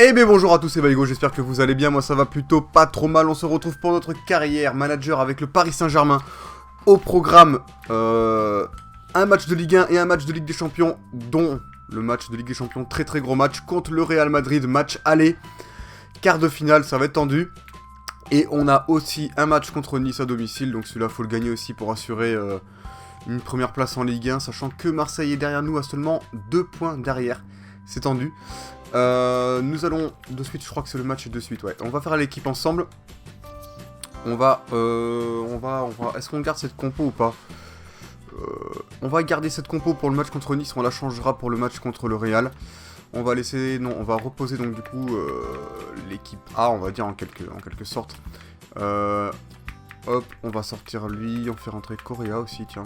Eh bien bonjour à tous, c'est Baligo, j'espère que vous allez bien, moi ça va plutôt pas trop mal. On se retrouve pour notre carrière manager avec le Paris Saint-Germain. Au programme, un match de Ligue 1 et un match de Ligue des Champions, dont le match de Ligue des Champions, très gros match, contre le Real Madrid, match aller, quart de finale, ça va être tendu. Et on a aussi un match contre Nice à domicile, donc celui-là faut le gagner aussi pour assurer une première place en Ligue 1, sachant que Marseille est derrière nous à seulement 2 points derrière, c'est tendu. Nous allons de suite, je crois que c'est le match de suite, ouais. On va faire l'équipe ensemble. On va, est-ce qu'on garde cette compo ou pas? On va garder cette compo pour le match contre Nice, on la changera pour le match contre le Real. On va laisser, non, on va reposer donc du coup l'équipe A, on va dire en quelque sorte. Hop, on va sortir lui, on fait rentrer Correa aussi, tiens.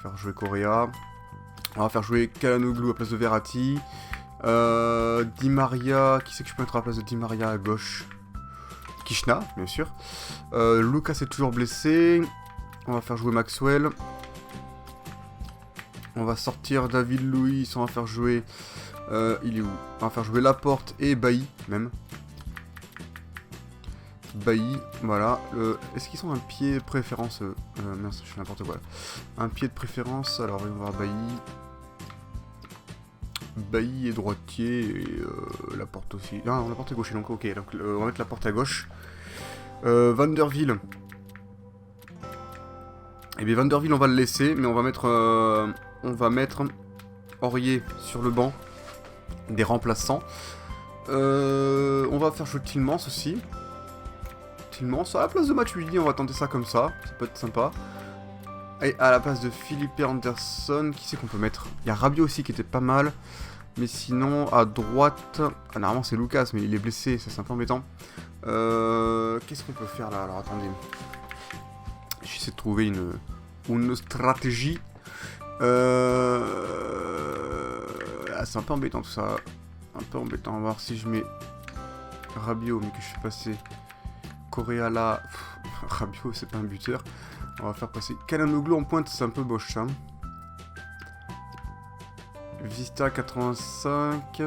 Faire jouer Correa. On va faire jouer Calhanoglu à la place de Verratti. Di Maria, qui c'est que je peux mettre à la place de Di Maria à gauche? Kishna, bien sûr. Lucas est toujours blessé. On va faire jouer Maxwell. On va sortir David Luiz, on va faire jouer... il est où? On va faire jouer Laporte et Bailly, même. Bailly, voilà. Est-ce qu'ils ont un pied préférence? Mince, je fais n'importe quoi. Un pied de préférence, alors on va voir Bailly. Bailly est droitier et Laporte aussi. Ah non, Laporte est gaucher, donc ok. Donc on va mettre Laporte à gauche. Van der Ville. Eh bien Van der Ville on va le laisser, mais on va mettre Aurier sur le banc des remplaçants. On va faire jouer Tillmans aussi. Tillmans à la place de Matuidi, on va tenter ça comme ça peut être sympa. Et à la place de Philippe Anderson, qui c'est qu'on peut mettre? Il y a Rabiot aussi qui était pas mal. Mais sinon, à droite... Ah, normalement c'est Lucas, mais il est blessé, ça c'est un peu embêtant. Qu'est-ce qu'on peut faire là? Alors attendez. J'essaie de trouver une stratégie. Ah, c'est un peu embêtant tout ça. Un peu embêtant. On va voir si je mets Rabiot, mais que je fais passer Correa là. Rabiot, c'est pas un buteur. On va faire passer Calhanoglu en pointe, c'est un peu boche ça. Vista 85.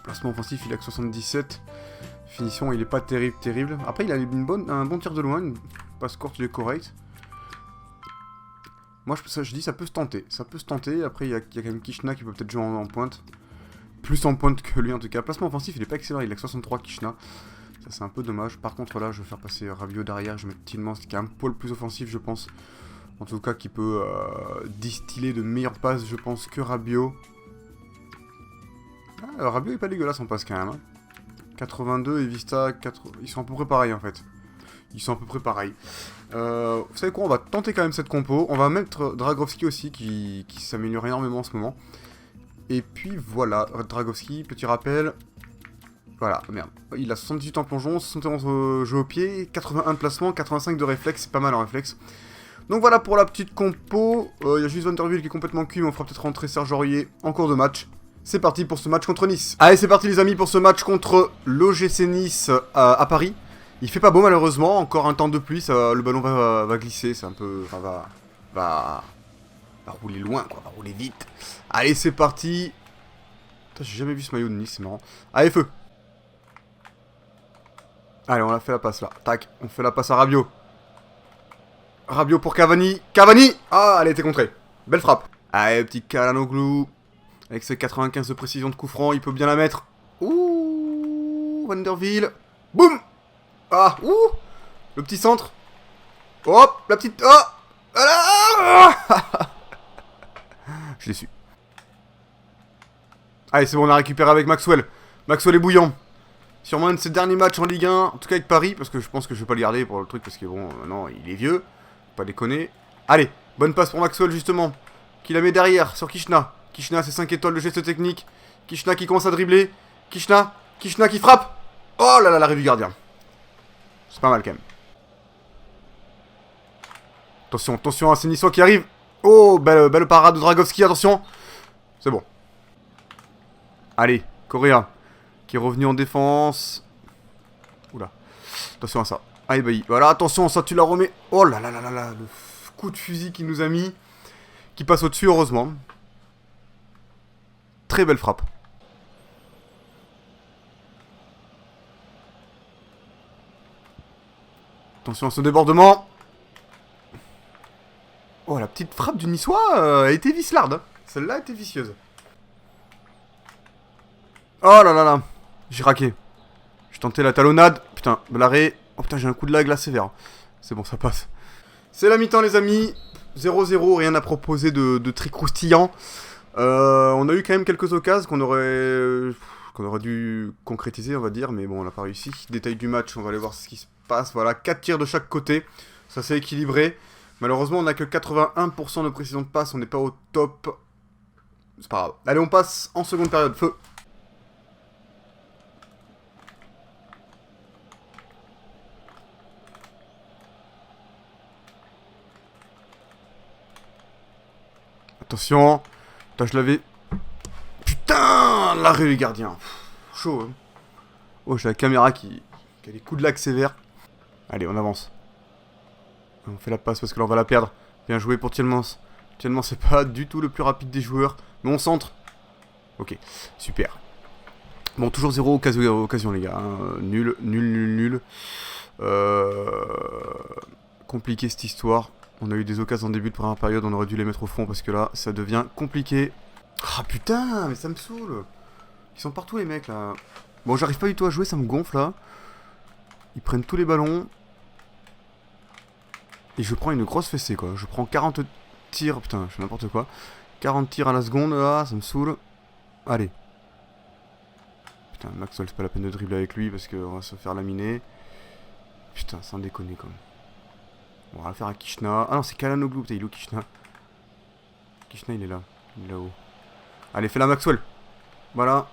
Placement offensif, il a que 77. Finition, il est pas terrible. Après, il a un bon tir de loin, une passe courte, il est correct. Moi, je dis, ça peut se tenter. Ça peut se tenter. Après, il y a quand même Kishna qui peut peut-être jouer en pointe. Plus en pointe que lui, en tout cas. Placement offensif, il est pas excellent. Il a que 63, Kishna. Ça, c'est un peu dommage. Par contre, là, je vais faire passer Rabiot derrière. Je vais mettre Tillmans, qui est un poil plus offensif, je pense. En tout cas, qui peut distiller de meilleures passes, je pense, que Rabiot. Ah, Rabiot est pas dégueulasse en passe, quand même. Hein. 82 et Vista, 4... ils sont à peu près pareils, en fait. Ils sont à peu près pareils. Vous savez quoi, on va tenter quand même cette compo. On va mettre Dragowski aussi, qui s'améliore énormément en ce moment. Et puis voilà, Dragowski, petit rappel. Voilà, merde. Il a 78 en plongeon, 71 jeu au pied, 81 de placement, 85 de réflexe, c'est pas mal en réflexe. Donc voilà pour la petite compo. Il y a juste Van der Ville qui est complètement cuit, mais on fera peut-être rentrer Serge Aurier en cours de match. C'est parti pour ce match contre Nice. Allez, c'est parti les amis pour ce match contre l'OGC Nice à Paris. Il fait pas beau malheureusement, encore un temps de pluie, le ballon va glisser, c'est un peu... Enfin, va rouler loin quoi, va rouler vite. Allez, c'est parti. Putain, j'ai jamais vu ce maillot de Nice, c'est marrant. Allez, feu. Allez, on a fait la passe là. Tac, on fait la passe à Rabiot. Rabiot pour Cavani. Cavani! Ah, elle a été contrée. Belle frappe. Allez, petit Calhanoglu. Avec ses 95 de précision de coup franc, il peut bien la mettre. Ouh, Van der Ville. Boum! Ah, ouh! Le petit centre. Hop, la petite... Oh! Voilà. Je l'ai su. Allez, c'est bon, on a récupéré avec Maxwell. Maxwell est bouillant. Sûrement un de ses derniers matchs en Ligue 1, en tout cas avec Paris, parce que je pense que je vais pas le garder pour le truc, parce que bon, non, il est vieux. Pas déconner. Allez, bonne passe pour Maxwell justement. Qui la met derrière sur Kishna. Kishna, c'est 5 étoiles de geste technique. Kishna qui commence à dribbler. Kishna qui frappe. Oh là là, l'arrêt du gardien. C'est pas mal quand même. Attention, c'est Niçois qui arrive. Oh, belle parade de Dragowski, attention. C'est bon. Allez, Correa. Qui est revenu en défense. Oula. Attention à ça. Allez, Bailly. Voilà, attention, ça tu la remets. Oh là là là là là. Le coup de fusil qu'il nous a mis. Qui passe au-dessus, heureusement. Très belle frappe. Attention à ce débordement. Oh, la petite frappe du Niçois a été vislarde. Hein. Celle-là a été vicieuse. Oh là là là. J'ai raqué. J'ai tenté la talonnade. Putain, l'arrêt. Oh putain, j'ai un coup de lag là sévère. C'est bon, ça passe. C'est la mi-temps, les amis. 0-0, rien à proposer de très croustillant. On a eu quand même quelques occasions qu'on aurait dû concrétiser, on va dire. Mais bon, on n'a pas réussi. Détail du match, on va aller voir ce qui se passe. Voilà, 4 tirs de chaque côté. Ça s'est équilibré. Malheureusement, on n'a que 81% de précision de passe. On n'est pas au top. C'est pas grave. Allez, on passe en seconde période. Feu. Attention. Putain, je l'avais... Putain, l'arrêt du gardien. Pff, chaud, hein. Oh, j'ai la caméra qui a des coups de lag sévères. Allez, on avance. On fait la passe parce que là, on va la perdre. Bien joué pour Thielmans. Thielmans, c'est pas du tout le plus rapide des joueurs. Mais on centre. Ok, super. Bon, toujours 0 occasion, les gars. Hein. Nul. Compliqué cette histoire. On a eu des occasions en début de première période, on aurait dû les mettre au fond parce que là, ça devient compliqué. Ah putain, mais ça me saoule. Ils sont partout les mecs là. Bon, j'arrive pas du tout à jouer, ça me gonfle là. Ils prennent tous les ballons. Et je prends une grosse fessée quoi. Je prends 40 tirs, putain, je fais n'importe quoi. 40 tirs à la seconde là, ça me saoule. Allez. Putain, Maxwell, c'est pas la peine de dribbler avec lui parce qu'on va se faire laminer. Putain, sans déconner quand même. On va le faire à Kishna. Ah non, c'est Kalanoglu. Putain, il est où Kishna? Kishna, il est là. Il est là-haut. Allez, fais la Maxwell. Voilà.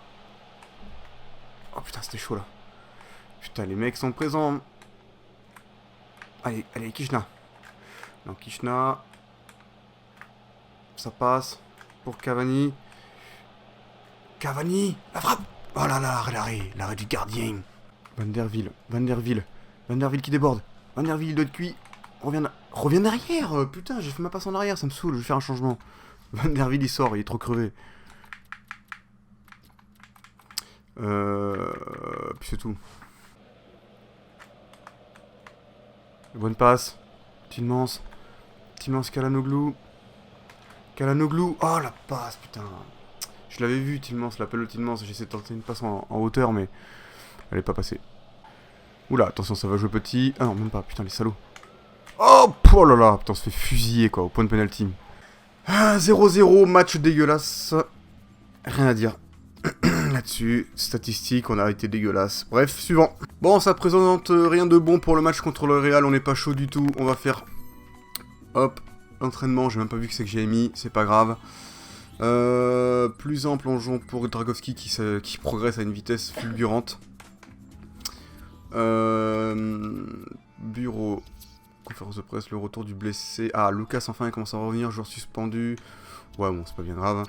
Oh putain, c'était chaud là. Putain, les mecs sont présents. Allez, Kishna. Non, Kishna. Ça passe. Pour Cavani. Cavani. La frappe. Oh là là, l'arrêt du gardien. Van der Ville qui déborde. Van der Ville, il doit être cuit. Reviens derrière. Putain, j'ai fait ma passe en arrière, ça me saoule, je vais faire un changement. Van der Ville, il sort, il est trop crevé. Puis c'est tout. Bonne passe. Thielmans, Kalanoglu. Oh, la passe, putain. Je l'avais vu, Thielmans, l'appel de Thielmans. J'ai essayé de tenter une passe en hauteur, mais elle est pas passée. Oula, attention, ça va jouer petit. Ah non, même pas, putain, les salauds. Oh là là, putain, on se fait fusiller quoi, au point de penalty. 0-0, match dégueulasse. Rien à dire. Là-dessus, statistiques, on a été dégueulasse. Bref, suivant. Bon, ça présente rien de bon pour le match contre le Real, on n'est pas chaud du tout. On va faire... Hop, entraînement, j'ai même pas vu que c'est que j'ai mis, c'est pas grave. Plus en plongeon pour Dragowski qui progresse à une vitesse fulgurante. Bureau... Conférence de presse, le retour du blessé. Ah, Lucas, enfin, il commence à revenir, joueur suspendu. Ouais, bon, c'est pas bien grave.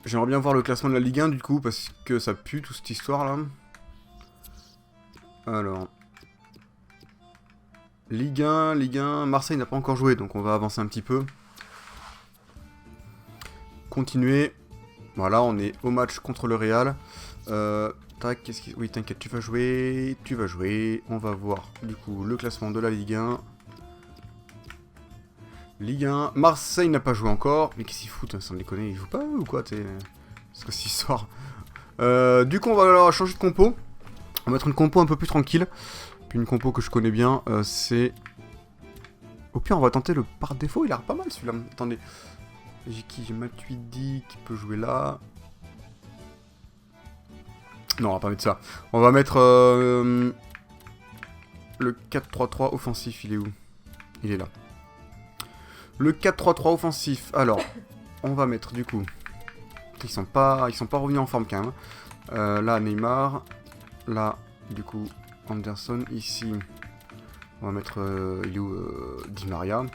J'aimerais bien voir le classement de la Ligue 1, du coup, parce que ça pue, toute cette histoire-là. Alors... Ligue 1, Marseille n'a pas encore joué, donc on va avancer un petit peu. Continuer. Voilà, on est au match contre le Real. Tac, qu'est-ce qui... Oui, t'inquiète, tu vas jouer. On va voir, du coup, le classement de la Ligue 1. Ligue 1. Marseille n'a pas joué encore. Mais qu'est-ce qu'ils foutent, sans déconner, ils jouent pas ou quoi, t'es... C'est quoi cette histoire? Du coup, on va changer de compo. On va mettre une compo un peu plus tranquille. Puis une compo que je connais bien, c'est... Au pire, on va tenter le par défaut, il a l'air pas mal celui-là. Attendez. J'ai qui? J'ai Matuidi qui peut jouer là. Non, on va pas mettre ça. On va mettre le 4-3-3 offensif, il est où? Il est là. Le 4-3-3 offensif, alors, on va mettre du coup... Ils sont pas revenus en forme quand même. Là, Neymar. Là, du coup, Anderson. Ici, on va mettre... il est où Di Maria.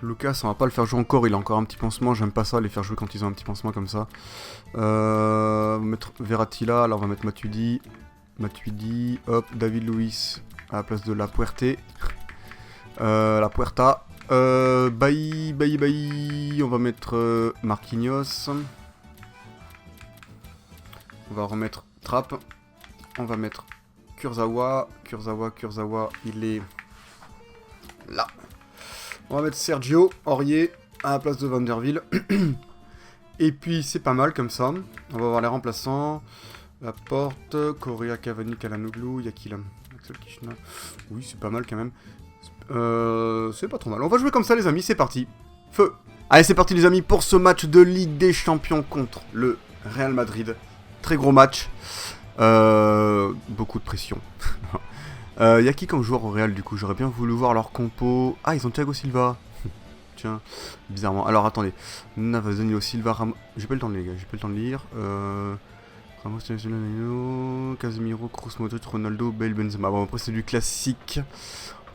Lucas, on va pas le faire jouer encore, il a encore un petit pansement, j'aime pas ça, les faire jouer quand ils ont un petit pansement comme ça. On va mettre Verratti là, là on va mettre Matuidi, hop, David Luiz à la place de La Puerta. La Puerta. Bailly, on va mettre Marquinhos. On va remettre Trapp. On va mettre Kurzawa, il est là. On va mettre Sergio Aurier à la place de Van der Wiel. Et puis c'est pas mal comme ça. On va voir les remplaçants. La Porte, Correa, Cavani, Calhanoglu, il y a qui là? Axel Kishna. Oui, c'est pas mal quand même. C'est pas trop mal. On va jouer comme ça les amis, c'est parti. Feu. Allez, c'est parti les amis pour ce match de Ligue des Champions contre le Real Madrid. Très gros match. Beaucoup de pression. Y a qui comme joueur au Real du coup? J'aurais bien voulu voir leur compo. Ah, ils ont Thiago Silva. Tiens, bizarrement. Alors attendez. Navas, Danilo Silva, Ramos. J'ai pas le temps de les gars, j'ai pas le temps de lire. Ramos, Danilo, Casemiro, Kroos, Modric, Ronaldo, Bale, Benzema. Bon, après c'est du classique.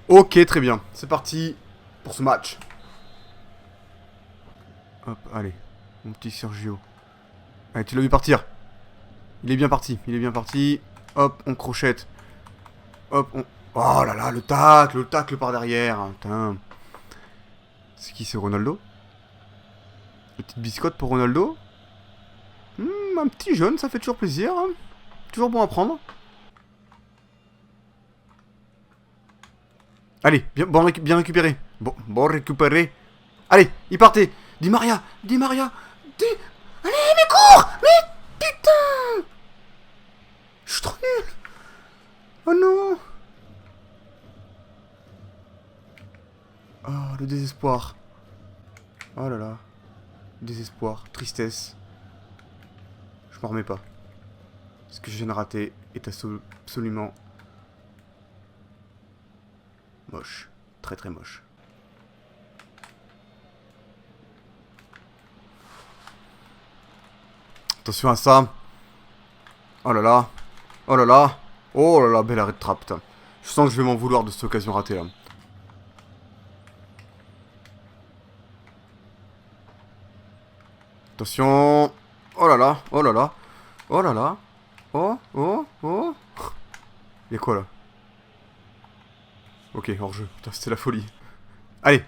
Ok, très bien. C'est parti pour ce match. Hop, allez. Mon petit Sergio. Allez, tu l'as vu partir. Il est bien parti, il est bien parti. Hop, on crochette. Hop, on... Oh là là, le tacle par derrière. Putain. C'est qui, c'est Ronaldo? Une petite biscotte pour Ronaldo. Un petit jeune, ça fait toujours plaisir. Hein. Toujours bon à prendre. Allez, bien récupéré. Bon récupéré. Allez, il partait. Di Maria. Allez, mais cours. Mais putain. Je suis trop nul. Oh non. Oh, le désespoir. Oh là là. Désespoir, tristesse. Je m'en remets pas. Ce que je viens de rater est absolument moche. Très très moche. Attention à ça. Oh là là. Oh là là. Oh là là, bel arrêt de trappe, putain. Je sens que je vais m'en vouloir de cette occasion ratée là. Attention. Oh là là, oh là là. Oh là là. Oh. Il y a quoi là? Ok, hors-jeu. Putain, c'était la folie. Allez.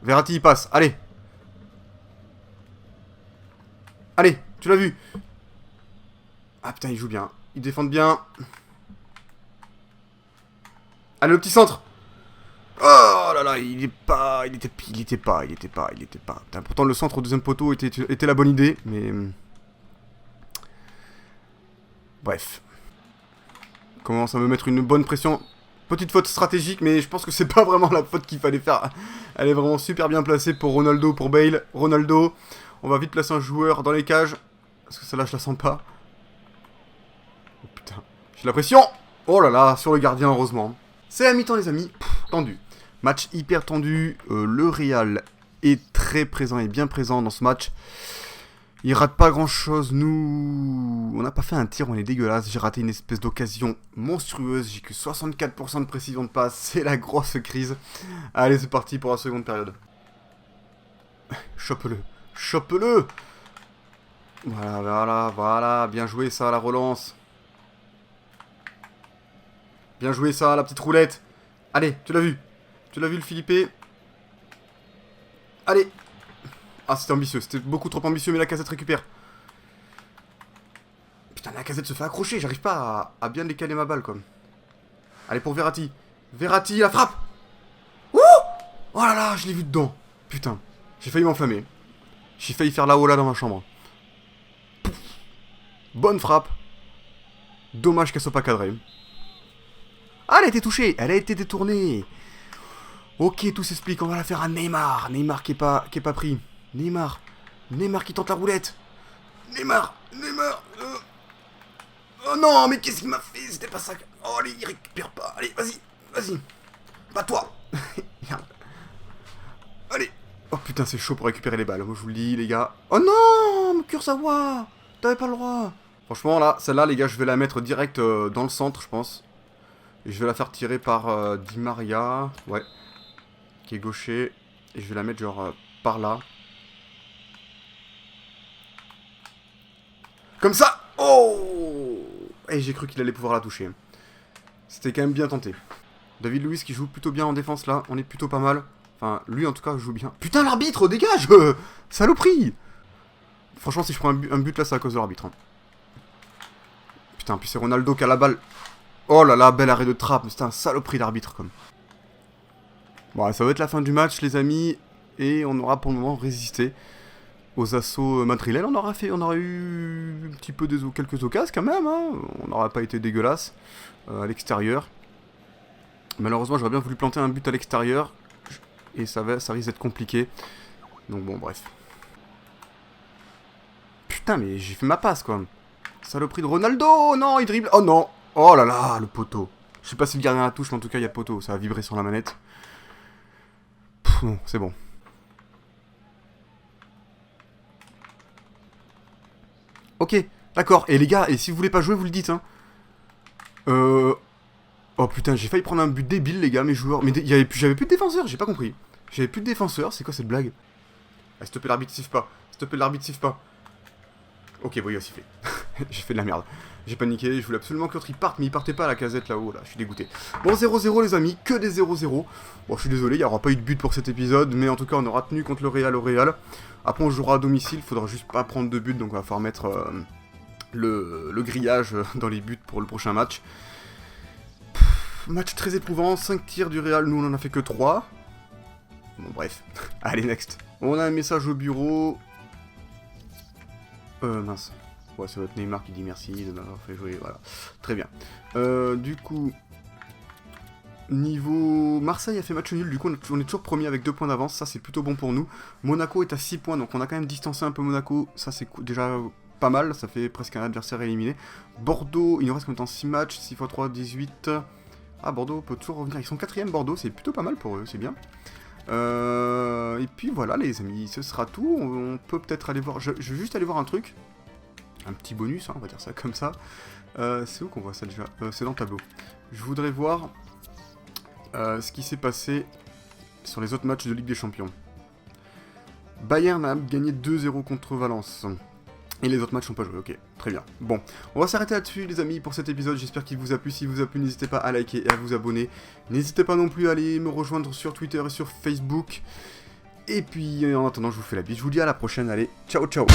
Verratti, il passe. Allez. Allez, tu l'as vu. Ah putain, ils jouent bien. Ils défendent bien. Allez, le petit centre. Oh là là, il était pas. Putain, pourtant le centre au deuxième poteau était la bonne idée, mais... Bref. Commence à me mettre une bonne pression. Petite faute stratégique, mais je pense que c'est pas vraiment la faute qu'il fallait faire. Elle est vraiment super bien placée pour Ronaldo, pour Bale. Ronaldo, on va vite placer un joueur dans les cages. Parce que celle-là, je la sens pas. Oh putain, j'ai la pression. Oh là là, sur le gardien, heureusement. C'est la mi-temps les amis. Tendu. Match hyper tendu, le Real est très présent et bien présent dans ce match. Il rate pas grand chose, nous... On n'a pas fait un tir, on est dégueulasse. J'ai raté une espèce d'occasion monstrueuse, j'ai que 64% de précision de passe, c'est la grosse crise. Allez, c'est parti pour la seconde période. Chope-le. Voilà, bien joué ça, la relance. Bien joué ça, la petite roulette. Allez, tu l'as vu le Philippe. Allez. Ah, c'était ambitieux. C'était beaucoup trop ambitieux, mais la Casette récupère. Putain, la Casette se fait accrocher. J'arrive pas à bien décaler ma balle, comme. Allez, pour Verratti. Verratti, la frappe. Ouh. Oh là là, je l'ai vu dedans. Putain, j'ai failli m'enflammer. J'ai failli faire la hola dans ma chambre. Pouf. Bonne frappe. Dommage qu'elle soit pas cadrée. Ah, elle a été touchée. Elle a été détournée. Ok, tout s'explique, on va la faire à Neymar. Neymar qui est pas pris. Neymar qui tente la roulette. Neymar. Oh non, mais qu'est-ce qu'il m'a fait? C'était pas ça. Oh, allez, il récupère pas. Allez, vas-y. Bats-toi. Merde. Allez. Oh putain, c'est chaud pour récupérer les balles. Moi, je vous le dis, les gars. Oh non, Kurzawa. T'avais pas le droit. Franchement, là, celle-là, les gars, je vais la mettre direct dans le centre, je pense. Et je vais la faire tirer par Di Maria. Ouais. Qui est gaucher. Et je vais la mettre genre par là. Comme ça. Oh. Et j'ai cru qu'il allait pouvoir la toucher. C'était quand même bien tenté. David Luiz qui joue plutôt bien en défense là. On est plutôt pas mal. Enfin, lui en tout cas joue bien. Putain, l'arbitre, dégage. Saloperie. Franchement, si je prends un but là, c'est à cause de l'arbitre. Hein. Putain, puis c'est Ronaldo qui a la balle. Oh là là, bel arrêt de trappe. C'était un saloperie d'arbitre, comme. Bon, ça va être la fin du match, les amis. Et on aura pour le moment résisté aux assauts madrilènes. On aura eu un petit peu quelques occasions quand même. Hein. On n'aura pas été dégueulasse à l'extérieur. Malheureusement, j'aurais bien voulu planter un but à l'extérieur. Et ça risque d'être compliqué. Donc bon, bref. Putain, mais j'ai fait ma passe, quoi. Saloperie de Ronaldo. Non, il dribble. Oh non. Oh là là, le poteau. Je sais pas si le gardien la touche, mais en tout cas, il y a poteau. Ça a vibré sur la manette. Pff, non, c'est bon. Ok, d'accord. Et les gars, et si vous voulez pas jouer, vous le dites, hein. Oh putain, j'ai failli prendre un but débile, les gars, mes joueurs. Mais j'avais plus de défenseurs, j'ai pas compris. J'avais plus de défenseurs, c'est quoi cette blague? Ah, s'il te plaît, l'arbitre siffle pas. S'il te plaît, l'arbitre siffle pas. Ok, bon, il a sifflé. J'ai fait de la merde. J'ai paniqué, je voulais absolument que l'autre il parte, mais il partait pas à la casette là-haut, là. Je suis dégoûté. Bon, 0-0, les amis, que des 0-0. Bon, je suis désolé, il n'y aura pas eu de but pour cet épisode, mais en tout cas, on aura tenu contre le Real au Real. Après, on jouera à domicile, faudra juste pas prendre de but, donc on va falloir mettre le grillage dans les buts pour le prochain match. Match très éprouvant, 5 tirs du Real, nous on en a fait que 3. Bon, bref. Allez, next. On a un message au bureau. Mince. Ouais, c'est votre Neymar qui dit merci de m'avoir fait jouer, voilà. Très bien. Du coup, niveau Marseille a fait match nul, du coup on est toujours premier avec 2 points d'avance, ça c'est plutôt bon pour nous. Monaco est à 6 points, donc on a quand même distancé un peu Monaco, ça c'est déjà pas mal, ça fait presque un adversaire éliminé. Bordeaux, il nous reste combien de temps 6 matchs, 6 x 3, 18. Ah, Bordeaux peut toujours revenir, ils sont 4ème Bordeaux, c'est plutôt pas mal pour eux, c'est bien. Et puis voilà les amis, ce sera tout, on peut peut-être aller voir, je vais juste aller voir un truc. Un petit bonus, hein, on va dire ça comme ça. C'est où qu'on voit ça déjà c'est dans le tableau. Je voudrais voir ce qui s'est passé sur les autres matchs de Ligue des Champions. Bayern a gagné 2-0 contre Valence. Et les autres matchs n'ont pas joué, ok, très bien. Bon, on va s'arrêter là-dessus les amis pour cet épisode, j'espère qu'il vous a plu. Si vous a plu, n'hésitez pas à liker et à vous abonner. N'hésitez pas non plus à aller me rejoindre sur Twitter et sur Facebook. Et puis en attendant, je vous fais la bise, je vous dis à la prochaine, allez, ciao ciao.